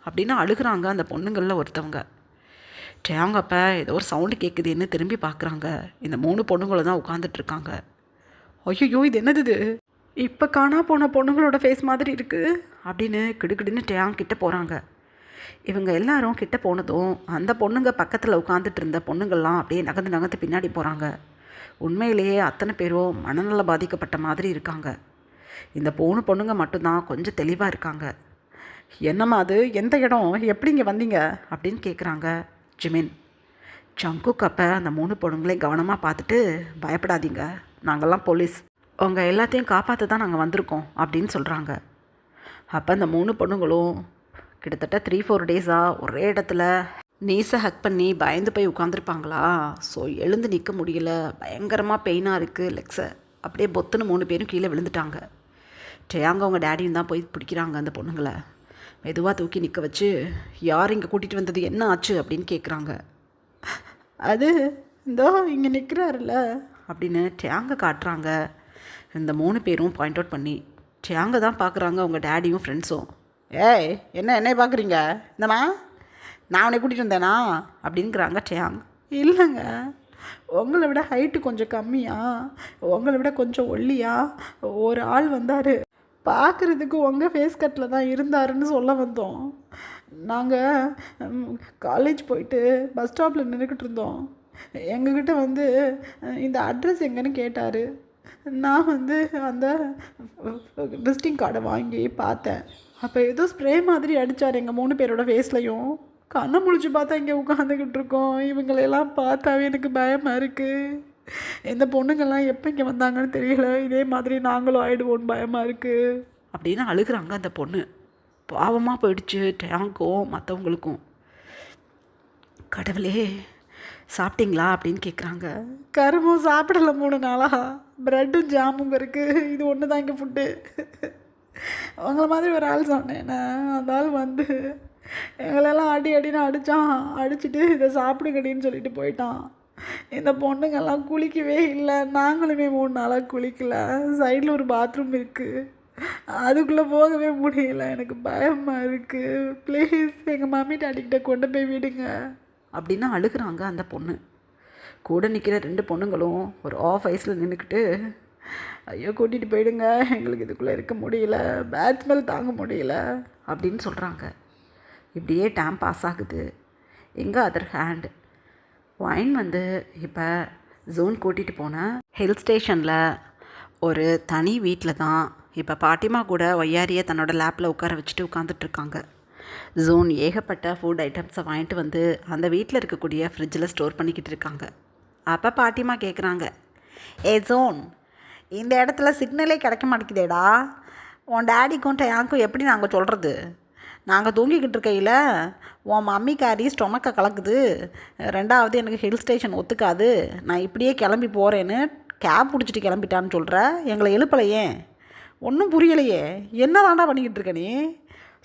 அப்படின்னு அழுகிறாங்க அந்த பொண்ணுங்களில் ஒருத்தவங்க. டேங் அப்போ ஏதோ ஒரு சவுண்டு கேட்குதுன்னு திரும்பி பார்க்குறாங்க. இந்த 3 பொண்ணுங்களும் தான் உட்காந்துட்ருக்காங்க.
ஐயோ, இது என்னது இது, இப்போ காணா போன பொண்ணுங்களோட ஃபேஸ் மாதிரி இருக்குது
அப்படின்னு கிடுக்கிடுன்னு டேங் கிட்ட போகிறாங்க. இவங்க எல்லாரும் கிட்ட போனதும் அந்த பொண்ணுங்க பக்கத்தில் உட்காந்துட்டு இருந்த பொண்ணுங்கள்லாம் அப்படியே நகர்ந்து பின்னாடி போகிறாங்க. உண்மையிலேயே அத்தனை பேரும் மனநல பாதிக்கப்பட்ட மாதிரி இருக்காங்க. இந்த 3 பொண்ணுங்க மட்டும்தான் கொஞ்சம் தெளிவாக இருக்காங்க.
என்னம்மா அது, எந்த இடம், எப்படி இங்கே வந்தீங்க
அப்படின்னு கேட்குறாங்க ஜிமின். ஜங்குக் அப்போ அந்த 3 பொண்ணுங்களையும் கவனமாக பார்த்துட்டு, பயப்படாதீங்க, நாங்கள்லாம் போலீஸ், உங்கள் எல்லாத்தையும் காப்பாற்ற தான் நாங்கள் வந்திருக்கோம் அப்படின்னு சொல்கிறாங்க. அப்போ அந்த 3 பொண்ணுங்களும் கிட்டத்தட்ட 3-4 டேஸாக ஒரே இடத்துல நீஸை ஹக் பண்ணி பயந்து போய் உட்காந்துருப்பாங்களா. ஸோ எழுந்து நிற்க முடியல, பயங்கரமாக பெயினாக இருக்குது லெக்ஸை. அப்படியே பொத்துன்னு 3 பேரும் கீழே விழுந்துட்டாங்க. டேயாங் அவங்க டேடியும் தான் போய் பிடிக்கிறாங்க அந்த பொண்ணுங்களை. மெதுவாக தூக்கி நிற்க வச்சு, யார் இங்கே கூட்டிகிட்டு வந்தது, என்ன ஆச்சு அப்படின்னு கேட்குறாங்க.
அது இந்தோ இங்கே நிற்கிறாருல்ல
அப்படின்னு டேங்கை காட்டுறாங்க. இந்த 3 பேரும் பாயிண்ட் அவுட் பண்ணி டேங்கை தான் பார்க்குறாங்க, அவங்க டேடியும் ஃப்ரெண்ட்ஸும்.
ஏய் என்னை பார்க்குறீங்க? இந்தம்மா நான் உன்னை கூட்டிகிட்டு வந்தேனா
அப்படிங்கிறாங்க டேயாங்.
இல்லைங்க, உங்களை விட ஹைட்டு கொஞ்சம் கம்மியா, உங்களை விட கொஞ்சம் ஒல்லியா ஒரு ஆள் வந்தார். பார்க்குறதுக்கு உங்கள் ஃபேஸ் கட்டில் தான் இருந்தாருன்னு சொல்ல வந்தோம். நாங்கள் காலேஜ் போயிட்டு பஸ் ஸ்டாப்பில் நின்றுக்கிட்டு இருந்தோம். எங்ககிட்ட வந்து இந்த அட்ரஸ் எங்கன்னு கேட்டார். நான் வந்து அந்த விசிட்டிங் கார்டை வாங்கி பார்த்தேன். அப்போ ஏதோ ஸ்ப்ரே மாதிரி அடித்தார் எங்கள் 3 பேரோட ஃபேஸ்லையும். கண்ணை முழிச்சு பார்த்தா இங்கே உட்காந்துக்கிட்டு இருக்கோம். இவங்களெல்லாம் பார்த்தாவே எனக்கு பயமாக இருக்குது. இந்த பொண்ணுங்கள்லாம் எப்போ இங்கே வந்தாங்கன்னு தெரியல. இதே மாதிரி நாங்களும் ஆகிடுவோன்னு பயமாக இருக்குது
அப்படின்னு அழுகிறாங்க அந்த பொண்ணு. பாவமாக போயிடுச்சு டேங்க்கும் மற்றவங்களுக்கும். கடவுளே, சாப்பிட்டீங்களா அப்படின்னு கேட்குறாங்க.
கரும்பும் சாப்பிடல 3 நாளாக. ப்ரெட்டும் ஜாமும் இருக்குது. இது ஒன்று தான் இங்கே ஃபுட்டு. அவங்கள மாதிரி ஒரு ஆள் சொன்னேன். அந்த ஆள் வந்து எங்களெல்லாம் அடின்னு அடித்தான். அடிச்சுட்டு இதை சாப்பிடுங்கடின்னு சொல்லிட்டு போயிட்டான். இந்த பொண்ணுங்கெல்லாம் குளிக்கவே இல்லை. நாங்களுமே 3 நாளாக குளிக்கலை. சைடில் ஒரு பாத்ரூம் இருக்குது, அதுக்குள்ளே போகவே முடியல. எனக்கு பயமாக இருக்குது. ப்ளீஸ் எங்கள் மம்மி டாடிக்கிட்ட கொண்டு போய் விடுங்க
அப்படின்னு அழுகிறாங்க அந்த பொண்ணு. கூட நிற்கிற 2 பொண்ணுங்களும் ஒரு ஆஃப் ஐஸில் நின்றுக்கிட்டு, ஐயோ கூட்டிகிட்டு போயிடுங்க, எங்களுக்கு இதுக்குள்ளே இருக்க முடியல, பேட் ஸ்மெல் தாங்க முடியல அப்படின்னு சொல்கிறாங்க. இப்படியே டைம் பாஸ் ஆகுது. எங்கே அதர் ஹேண்ட் வைன் வந்து இப்போ ஜோன் கூட்டிகிட்டு போன ஹில் ஸ்டேஷனில் ஒரு தனி வீட்டில் தான் இப்போ பாட்டிமா கூட ஒய்யாரியை தன்னோட லேப்பில் உட்கார வச்சுட்டு உட்காந்துட்ருக்காங்க. ஜோன் ஏகப்பட்ட ஃபுட் ஐட்டம்ஸை வாங்கிட்டு வந்து அந்த வீட்டில் இருக்கக்கூடிய ஃப்ரிட்ஜில் ஸ்டோர் பண்ணிக்கிட்டு இருக்காங்க. அப்போ பாட்டிமா கேட்குறாங்க,
ஜோன், இந்த இடத்துல சிக்னலே கிடைக்க மாட்டேங்குதேடா. உன் டேடிக்கும் டேங்க்கும் எப்படி நாங்கள் சொல்கிறது? நாங்கள் தூங்கிக்கிட்டு இருக்கையில் உன் மம்மிக்காரி ஸ்டொமக்கை கலக்குது. 2வது எனக்கு ஹில் ஸ்டேஷன் ஒத்துக்காது, நான் இப்படியே கிளம்பி போகிறேன்னு கேப் பிடிச்சிட்டு கிளம்பிட்டான்னு சொல்கிற. எங்களை எழுப்பலையே, ஒன்றும் புரியலையே. என்ன தாண்டா பண்ணிக்கிட்டு இருக்க நீ?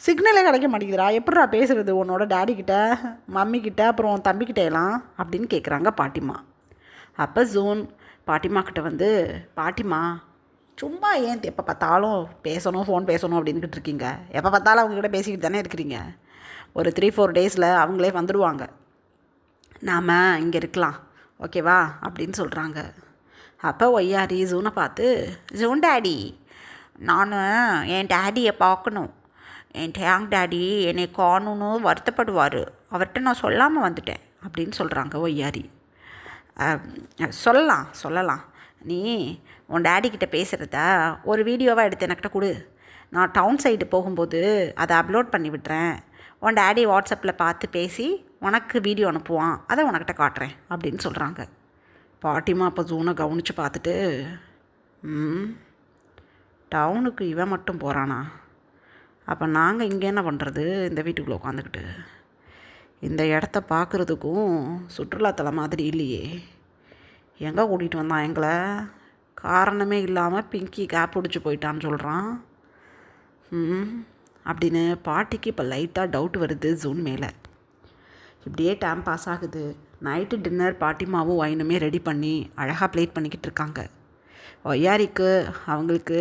சிக்னலே கிடைக்க மாட்டேங்குதுடா, எப்படிடா பேசுகிறது உன்னோட டேடிக்கிட்ட, மம்மிக்கிட்ட, அப்புறம் உன் தம்பிக்கிட்ட எல்லாம்
அப்படின்னு கேட்குறாங்க பாட்டிமா. அப்போ ஜோன் பாட்டிமா கிட்ட வந்து, பாட்டிமா
சும்மா ஏன் எப்போ பார்த்தாலும் பேசணும், ஃபோன் பேசணும் அப்படின்னுக்கிட்டு இருக்கீங்க? எப்போ பார்த்தாலும் அவங்கக்கிட்ட பேசிக்கிட்டு தானே இருக்கிறீங்க.
ஒரு 3-4 டேஸில் அவங்களே வந்துடுவாங்க, நாம் இங்கே இருக்கலாம், ஓகேவா அப்படின்னு சொல்கிறாங்க. அப்போ ஒய்யாரி ஜூனை பார்த்து,
ஜூன் டேடி, நான் என் டேடியை பார்க்கணும். என் டேங் டேடி என்னை காணுன்னு வருத்தப்படுவார். அவர்கிட்ட நான் சொல்லாமல் வந்துட்டேன்
அப்படின்னு சொல்கிறாங்க ஒய்யாரி.
சொல்லலாம். நீ உன் டேடிக்கிட்ட பேசுகிறத ஒரு வீடியோவாக எடுத்து என்கிட்ட கொடு. நான் டவுன் சைடு போகும்போது அதை அப்லோட் பண்ணி விட்டுறேன். உன் டேடி வாட்ஸ்அப்பில் பார்த்து பேசி உனக்கு வீடியோ அனுப்புவான், அதை உனக்கிட்ட காட்டுறேன் அப்படின்னு சொல்கிறாங்க.
பாட்டிமா அப்போ ஜூனை கவனித்து பார்த்துட்டு, டவுனுக்கு இவன் மட்டும் போகிறானா, அப்போ நாங்கள் இங்கே என்ன பண்ணுறது இந்த வீட்டுக்குள்ளே உட்காந்துக்கிட்டு? இந்த இடத்த பார்க்குறதுக்கும் சுற்றுலாத்தலம் மாதிரி இல்லையே. எங்கே கூட்டிகிட்டு வந்தான் எங்களை? காரணமே இல்லாமல் பிங்கி கேப் பிடிச்சி போயிட்டான்னு சொல்கிறான் அப்படின்னு பாட்டிக்கு இப்போ லைட்டாக டவுட் வருது ஜூன் மேலே. இப்படியே டைம் பாஸ் ஆகுது. நைட்டு டின்னர் பாட்டிமாவும் வைனுமே ரெடி பண்ணி அழகாக ப்ளேட் பண்ணிக்கிட்டு இருக்காங்க. ஒய்யாரிக்கு அவங்களுக்கு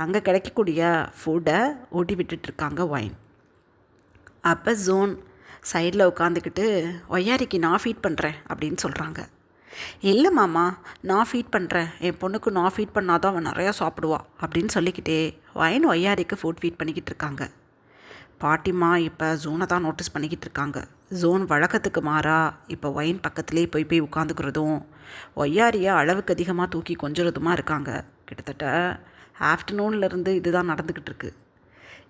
அங்கே கிடைக்கக்கூடிய ஃபுட்டை ஊட்டி விட்டுட்ருக்காங்க வைன். அப்போ ஜோன் சைடில் உட்காந்துக்கிட்டு, ஒய்யாரிக்கு நான் ஃபீட் பண்ணுறேன் அப்படின்னு சொல்கிறாங்க. இல்லை மாமா, நான் ஃபீட் பண்ணுறேன், என் பொண்ணுக்கு நான் ஃபீட் பண்ணால் தான் அவன் நிறையா சாப்பிடுவா அப்படின்னு சொல்லிக்கிட்டே வைன் ஒய்யாரிக்கு ஃபுட் ஃபீட் பண்ணிக்கிட்டு இருக்காங்க. பாட்டிமா இப்போ ஜோனை தான் நோட்டீஸ் பண்ணிக்கிட்டு இருக்காங்க. ஜோன் வழக்கத்துக்கு மாறாக இப்போ வைன் பக்கத்துலேயே போய் உட்காந்துக்கிறதும் ஒய்யாரியை அளவுக்கு அதிகமாக தூக்கி கொஞ்சிறதுமா இருக்காங்க. கிட்டத்தட்ட ஆஃப்டர்நூன்லேருந்து இது தான் நடந்துக்கிட்டு இருக்கு.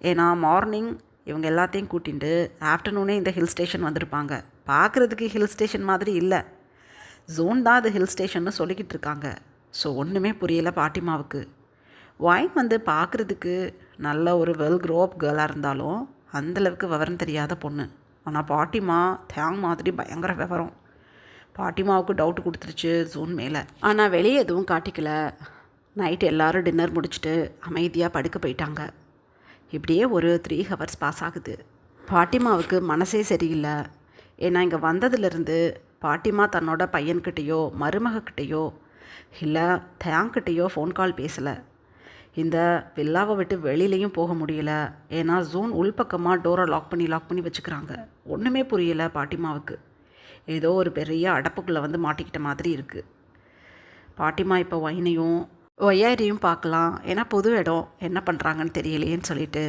ஏன்னா மார்னிங் இவங்க எல்லாத்தையும் கூட்டிகிட்டு ஆஃப்டர்நூனே இந்த ஹில் ஸ்டேஷன் வந்திருப்பாங்க. பார்க்குறதுக்கு ஹில் ஸ்டேஷன் மாதிரி இல்லை, ஜோன் தான் அது ஹில் ஸ்டேஷன்னு சொல்லிக்கிட்டு இருக்காங்க. ஸோ ஒன்றுமே புரியலை பாட்டிமாவுக்கு. வைன் வந்து பார்க்குறதுக்கு நல்ல ஒரு வெல் க்ரோ அப் கேர்ளாக இருந்தாலும் அந்தளவுக்கு விவரம் தெரியாத பொண்ணு. ஆனால் பாட்டிமா தேங் மாதிரி பயங்கர விவரம். பாட்டிமாவுக்கு டவுட் கொடுத்துருச்சு ஜூன் மேலே. ஆனால் வெளியே எதுவும் காட்டிக்கல. நைட்டு எல்லோரும் டின்னர் முடிச்சுட்டு அமைதியாக படுக்க போயிட்டாங்க. இப்படியே ஒரு 3 ஹவர்ஸ் பாஸ் ஆகுது. பாட்டிமாவுக்கு மனசே சரியில்லை. ஏன்னா இங்கே வந்ததுலேருந்து பாட்டிமா தன்னோட பையன்கிட்டேயோ மருமகிட்டையோ இல்லை தேங்கிட்டையோ ஃபோன் கால் பேசலை. இந்த வில்லாவை விட்டு வெளியிலையும் போக முடியல. ஏன்னா ஜூன் உள்பக்கமாக டோரை லாக் பண்ணி வச்சுக்கிறாங்க. ஒன்றுமே புரியலை பாட்டிமாவுக்கு. ஏதோ ஒரு பெரிய அடப்புக்குள்ளே வந்து மாட்டிக்கிட்ட மாதிரி இருக்குது. பாட்டிமா இப்போ வைனையும் ஒய்யாரியும் பார்க்கலாம். ஏன்னா புது இடம், என்ன பண்ணுறாங்கன்னு தெரியலையேன்னு சொல்லிட்டு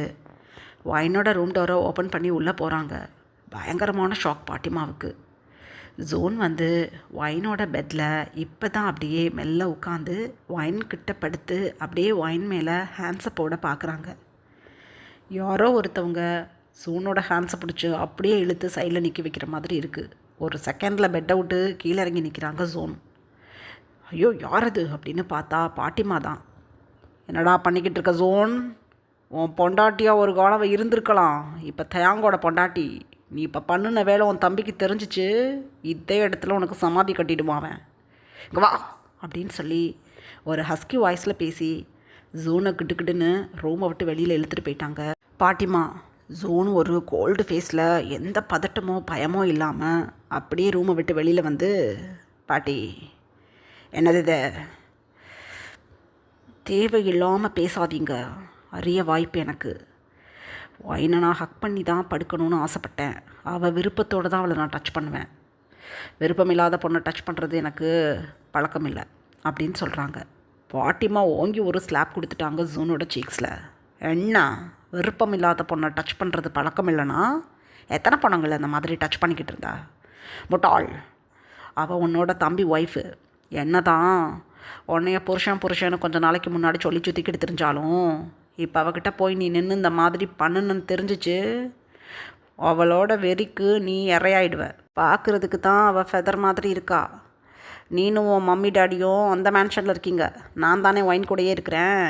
வைனோட ரூம் டோரை ஓப்பன் பண்ணி உள்ளே போகிறாங்க. பயங்கரமான ஷாக் பாட்டிமாவுக்கு. ஜோன் வந்து வைனோட பெட்டில் இப்போ தான் அப்படியே மெல்ல உட்காந்து வைன்கிட்ட படுத்து அப்படியே வைன் மேலே ஹேண்ட்ஸை போட பார்க்குறாங்க. யாரோ ஒருத்தவங்க ஜோனோட ஹேண்ட்ஸை பிடிச்சி அப்படியே இழுத்து சைடில் நிற்க வைக்கிற மாதிரி இருக்குது. ஒரு செகண்டில் பெட்டை விட்டு கீழே இறங்கி நிற்கிறாங்க ஜோன். ஐயோ யார் அது அப்படின்னு பார்த்தா பாட்டிமா தான். என்னடா பண்ணிக்கிட்டு இருக்க ஜோன்? உன் பொண்டாட்டியாக ஒரு காலம் இருந்திருக்கலாம். இப்போ தயாங்கோட பொண்டாட்டி. நீ இப்போ பண்ணின வேலை உன் தம்பிக்கு தெரிஞ்சிச்சு. இதே இடத்துல உனக்கு சமாதி கட்டிடுவான். இங்கே வா அப்படின்னு சொல்லி ஒரு ஹஸ்கி வாய்ஸில் பேசி ஜூனை கிட்டுக்கிட்டுன்னு ரூமை விட்டு வெளியில் இழுத்துட்டு போயிட்டாங்க. பாட்டிமா ஜூன் ஒரு கோல்டு ஃபேஸில் எந்த பதட்டமோ பயமோ இல்லாமல் அப்படியே ரூமை விட்டு வெளியில் வந்து, பாட்டி என்னது இது? தேவையில்லாமல் பேசாதீங்க. அரிய வாய்ப்பு எனக்கு. வைனை நான் ஹக் பண்ணி தான் படுக்கணும்னு ஆசைப்பட்டேன். அவள் விருப்பத்தோடு தான் அவளை நான் டச் பண்ணுவேன். விருப்பமில்லாத பொண்ணை டச் பண்ணுறது எனக்கு பழக்கம் இல்லை அப்படின்னு சொல்கிறாங்க. பாட்டிமா ஓங்கி ஒரு ஸ்லாப் கொடுத்துட்டாங்க ஜூனோட சீக்ஸில். என்ன விருப்பமில்லாத பொண்ணை டச் பண்ணுறது பழக்கம் இல்லைன்னா எத்தனை பொண்ணுங்களை அந்த மாதிரி டச் பண்ணிக்கிட்டு இருந்தா? முட்டாள். அவள் உன்னோட தம்பி ஒய்ஃபு. என்ன தான் உன்னைய புருஷன்னு கொஞ்சம் நாளைக்கு முன்னாடி சொல்லி சுற்றிக்கிட்டு தெரிஞ்சாலும் இப்போ அவகிட்ட போய் நீ நின்று இந்த மாதிரி பண்ணுன்னு தெரிஞ்சிச்சு, அவளோட வெறிக்கு நீ இறையாயிடுவ. பார்க்குறதுக்கு தான் அவள் ஃபெதர் மாதிரி இருக்கா. நீனும் உன் மம்மி டாடியும் அந்த மேன்ஷனில் இருக்கீங்க. நான் தானே ஒயின் கூடயே இருக்கிறேன்.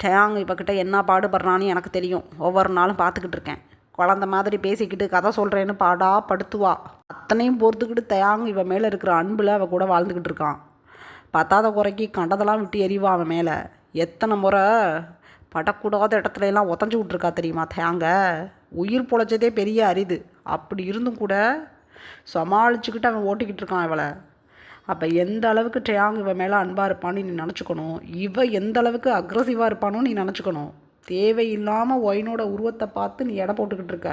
டேங் இவக்கிட்ட என்ன பாடுபடுறான்னு எனக்கு தெரியும். ஒவ்வொரு நாளும் பார்த்துக்கிட்டு இருக்கேன். குழந்த மாதிரி பேசிக்கிட்டு கதை சொல்கிறேன்னு பாடா படுத்துவா. அத்தனையும் பொறுத்துக்கிட்டு தயாங் இவன் மேலே இருக்கிற அன்பில் அவள் கூட வாழ்ந்துக்கிட்டு இருக்கான். பத்தாத குறைக்கு கண்டதெல்லாம் விட்டு எறிவா அவன் மேலே. எத்தனை முறை படக்கூடாத இடத்துல எல்லாம் உதஞ்சி விட்ருக்கா தெரியுமா தயாங்க. உயிர் பொழைச்சதே பெரிய அரிது. அப்படி இருந்தும் கூட சமாளிச்சுக்கிட்டு அவன் ஓட்டிக்கிட்டு இருக்கான் இவளை. அப்போ எந்த அளவுக்கு டேயாங் இவன் மேலே அன்பாக இருப்பான்னு நீ நினச்சிக்கணும். எந்த அளவுக்கு அக்ரஸிவாக இருப்பானு நீ நினச்சிக்கணும். தேவையில்லாமல் ஒயினோட உருவத்தை பார்த்து நீ எடை போட்டுக்கிட்டு இருக்க.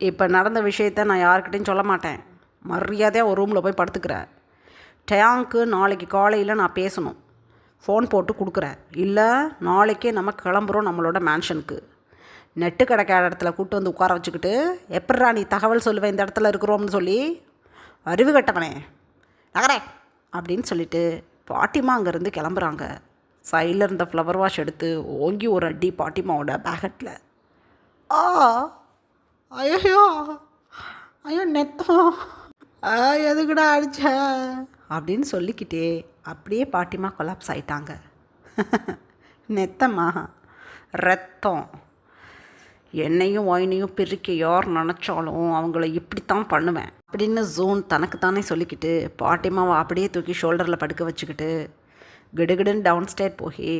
இப்போ நடந்த விஷயத்த நான் யாருக்கிட்டையும் சொல்ல மாட்டேன். மரியாதையாக ஒரு ரூமில் போய் படுத்துக்கிறேன். டேயாங்க்கு நாளைக்கு காலையில் நான் பேசணும். ஃபோன் போட்டு கொடுக்குறேன். இல்லை நாளைக்கே நம்ம கிளம்புறோம் நம்மளோட மேன்ஷனுக்கு. நெட்டு கிடைக்காத இடத்துல கூப்பிட்டு வந்து உட்கார வச்சுக்கிட்டு எப்பட்றா நீ தகவல் சொல்லுவேன் இந்த இடத்துல இருக்கிறோம்னு சொல்லி? அறிவு கட்டவனே நகரே அப்படின்னு சொல்லிட்டு பாட்டிமா அங்கேருந்து கிளம்புறாங்க. சைடில் இருந்த ஃப்ளவர் வாஷ் எடுத்து ஓங்கி ஒரு அடி பாட்டிமாவோட பேக்கெட்டில். ஐயோ ஐயோ நெத்தம், எதுக்குடா அடிச்ச அப்படின்னு சொல்லிக்கிட்டே அப்படியே பாட்டிமா கொலாப்ஸ் ஆயிட்டாங்க. நெத்தம்மா ரத்தம். என்னையும் ஒயினையும் பிரிக்க யார் நினச்சாலும் அவங்கள இப்படித்தான் பண்ணுவேன் அப்படின்னு ஜூன் தனக்கு தானே சொல்லிக்கிட்டு பாட்டிமாவை அப்படியே தூக்கி ஷோல்டரில் படுக்க வச்சுக்கிட்டு கிடுகிடுன்னு டவுன் ஸ்டேர் போய்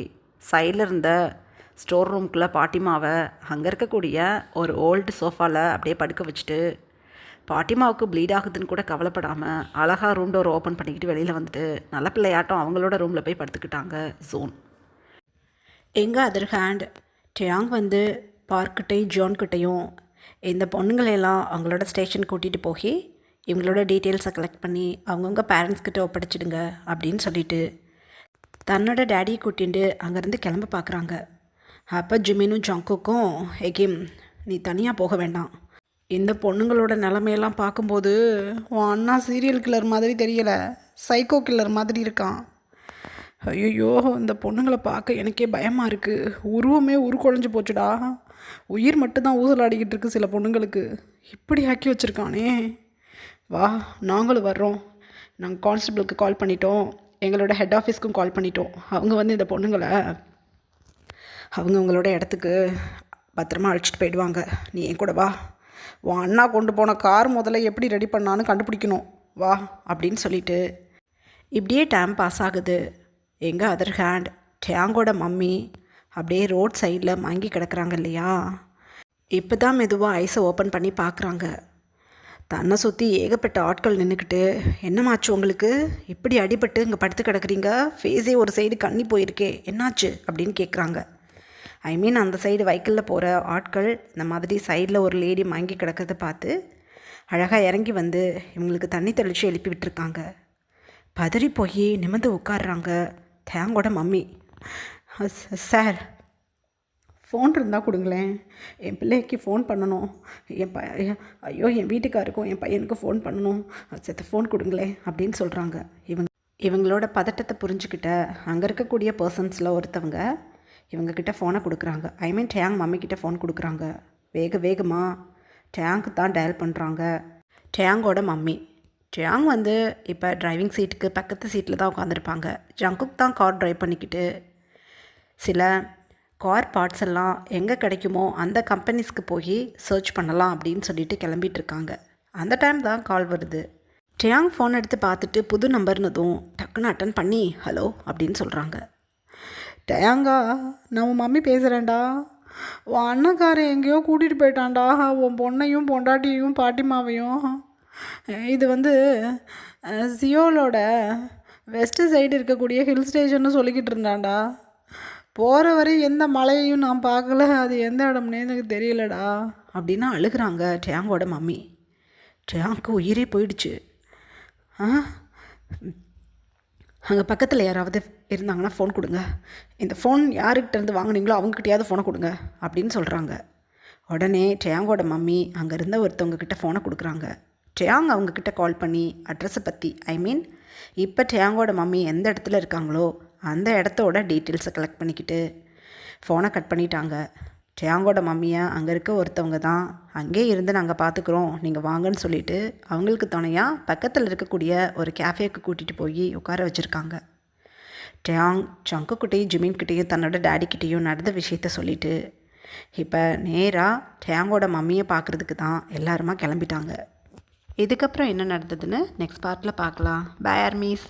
சைடில் இருந்த ஸ்டோர் ரூம்குள்ளே பாட்டிமாவை அங்கே இருக்கக்கூடிய ஒரு ஓல்டு சோஃபாவில் அப்படியே படுக்க வச்சுட்டு பாட்டிமாவுக்கு ப்ளீட் ஆகுதுன்னு கூட கவலைப்படாமல் அழகாக ரூம் டோர் ஓப்பன் பண்ணிக்கிட்டு வெளியில் வந்துட்டு நல்ல பிள்ளையாட்டம் அவங்களோட ரூமில் போய் படுத்துக்கிட்டாங்க ஜோன். எங்கள் அதர் ஹேண்ட் டேயாங் வந்து பார்க்கிட்டையும் ஜோன்கிட்டையும் இந்த பொண்ணுங்களெல்லாம் அவங்களோட ஸ்டேஷன் கூட்டிகிட்டு போய் இவங்களோட டீட்டெயில்ஸை கலெக்ட் பண்ணி அவங்கவுங்க பேரண்ட்ஸ்கிட்ட ஒப்படைச்சிடுங்க அப்படின்னு சொல்லிட்டு தன்னோட டேடியை கூட்டிகிட்டு அங்கேருந்து கிளம்ப பார்க்குறாங்க. அப்போ ஜிமினும் ஜங்குக்கும் எகிம் நீ தனியாக போக வேண்டாம். இந்த பொண்ணுங்களோட நிலமையெல்லாம் பார்க்கும்போது உன் அண்ணா சீரியல் கில்லர் மாதிரி தெரியலை, சைக்கோ கில்லர் மாதிரி இருக்கான். ஐயோ இந்த பொண்ணுங்களை பார்க்க எனக்கே பயமாக இருக்குது. உருவமே உருக்குலைஞ்சு போச்சுடா. உயிர் மட்டும்தான் ஊசலாடிக்கிட்டு இருக்கு சில பொண்ணுங்களுக்கு. இப்படி ஆக்கி வச்சுருக்கானே. வா நாங்களும் வர்றோம். நாங்கள் கான்ஸ்டபிளுக்கு கால் பண்ணிட்டோம். எங்களோட ஹெட் ஆஃபீஸ்க்கும் கால் பண்ணிட்டோம். அவங்க வந்து இந்த பொண்ணுங்களை அவங்களோட இடத்துக்கு பத்திரமா அழைச்சிட்டு போயிடுவாங்க. நீ என் கூட வா. உன் அண்ணா கொண்டு போன கார் முதல்ல எப்படி ரெடி பண்ணான்னு கண்டுபிடிக்கணும், வா அப்படின்னு சொல்லிட்டு இப்படியே டைம் பாஸ் ஆகுது. எங்கள் அதர் ஹேண்ட் டேங்கோட மம்மி அப்படியே ரோட் சைடில் மங்கி கிடக்குறாங்க இல்லையா. இப்போ தான் மெதுவாக ஐஸை ஓப்பன் பண்ணி பார்க்குறாங்க. தன்னை சுற்றி ஏகப்பட்ட ஆட்கள் நின்றுக்கிட்டு, என்னமாச்சு உங்களுக்கு, இப்படி அடிபட்டு இங்கே படுத்து கிடக்குறீங்க, ஃபேஸே ஒரு சைடு கண்ணி போயிருக்கே, என்னாச்சு அப்படின்னு கேட்குறாங்க. ஐ மீன் அந்த சைடு வெஹிக்கிளில் போகிற ஆட்கள் இந்த மாதிரி சைடில் ஒரு லேடி மங்கி கிடக்கிறத பார்த்து அழகாக இறங்கி வந்து இவங்களுக்கு தண்ணி தெளித்து எழுப்பி விட்டுருக்காங்க. பதறி போய் நிமிர்ந்து உட்காடுறாங்க டேங்கோட மம்மி. சார், ஃபோன் இருந்தால் கொடுங்களேன், என் பிள்ளைக்கு ஃபோன் பண்ணணும், ஐயோ என் வீட்டுக்காருக்கும் என் பையனுக்கும் ஃபோன் பண்ணணும், சேர்த்து ஃபோன் கொடுங்களேன் அப்படின்னு சொல்கிறாங்க. இவங்களோட பதட்டத்தை புரிஞ்சுக்கிட்ட அங்கே இருக்கக்கூடிய பர்சன்ஸில் ஒருத்தவங்க இவங்கக்கிட்ட ஃபோனை கொடுக்குறாங்க. ஐ மீன் டேங் மம்மிக்கிட்ட ஃபோன் கொடுக்குறாங்க. வேகமாக டேங்க்கு தான் டயல் பண்ணுறாங்க. டேங்கோட மம்மி. டேங் வந்து இப்போ டிரைவிங் சீட்டுக்கு பக்கத்து சீட்டில் தான் உட்காந்துருப்பாங்க. ஜங்குக் தான் கார் ட்ரைவ் பண்ணிக்கிட்டு சில கார் பார்ட்ஸ் எல்லாம் எங்கே கிடைக்குமோ அந்த கம்பெனிஸ்க்கு போய் சர்ச் பண்ணலாம் அப்படின்னு சொல்லிட்டு கிளம்பிகிட்ருக்காங்க. அந்த டைம் தான் கால் வருது. டேங் ஃபோன் எடுத்து பார்த்துட்டு புது நம்பர்னதும் டக்குன்னு அட்டன் பண்ணி ஹலோ அப்படின்னு சொல்கிறாங்க.
டேங்கா, நான் உன் மம்மி பேசுகிறேன்டா. உன் அண்ணக்காரன் எங்கேயோ கூட்டிகிட்டு போயிட்டான்டா உன் பொண்ணையும் பொண்டாட்டியையும் பாட்டிமாவையும். இது வந்து சியோலோட வெஸ்ட்டு சைடு இருக்கக்கூடிய ஹில் ஸ்டேஷன்னு சொல்லிக்கிட்டு இருந்தான்டா. போகிற வரை எந்த மலையையும் நான் பார்க்கல, அது எந்த இடம்னே எனக்கு தெரியலடா
அப்படின்னு அழுகிறாங்க டேங்கோட மம்மி. டேங்க்கு உயிரே போயிடுச்சு. அங்கே பக்கத்தில் யாராவது இருந்தாங்கன்னா ஃபோன் கொடுங்க, இந்த ஃபோன் யாருக்கிட்டேருந்து வாங்கினீங்களோ அவங்ககிட்டயாவது ஃபோனை கொடுங்க அப்படின்னு சொல்கிறாங்க. உடனே டேங்கோட மம்மி அங்கே இருந்த ஒருத்தவங்கக்கிட்ட ஃபோனை கொடுக்குறாங்க. டேங் அவங்கக்கிட்ட கால் பண்ணி அட்ரஸை பற்றி, ஐ மீன் இப்போ டேங்கோட மம்மி எந்த இடத்துல இருக்காங்களோ அந்த இடத்தோட டீட்டெயில்ஸை கலெக்ட் பண்ணிக்கிட்டு ஃபோனை கட் பண்ணிட்டாங்க. டேங்கோட மம்மியை அங்கே இருக்க ஒருத்தவங்க தான் அங்கே இருந்து நாங்கள் பார்த்துக்குறோம், நீங்கள் வாங்கன்னு சொல்லிவிட்டு அவங்களுக்கு துணையாக பக்கத்தில் இருக்கக்கூடிய ஒரு கேஃபேக்கு கூட்டிகிட்டு போய் உட்கார வச்சுருக்காங்க. டேங் சங்குக்கிட்டேயும் ஜிமின்கிட்டேயும் தன்னோட டேடிக்கிட்டேயும் நடந்த விஷயத்த சொல்லிவிட்டு இப்போ நேராக டேங்கோட மம்மியை பார்க்குறதுக்கு தான் எல்லாருமா கிளம்பிட்டாங்க. இதுக்கப்புறம் என்ன நடந்ததுன்னு நெக்ஸ்ட் பார்ட்டில் பார்க்கலாம். Bye armies.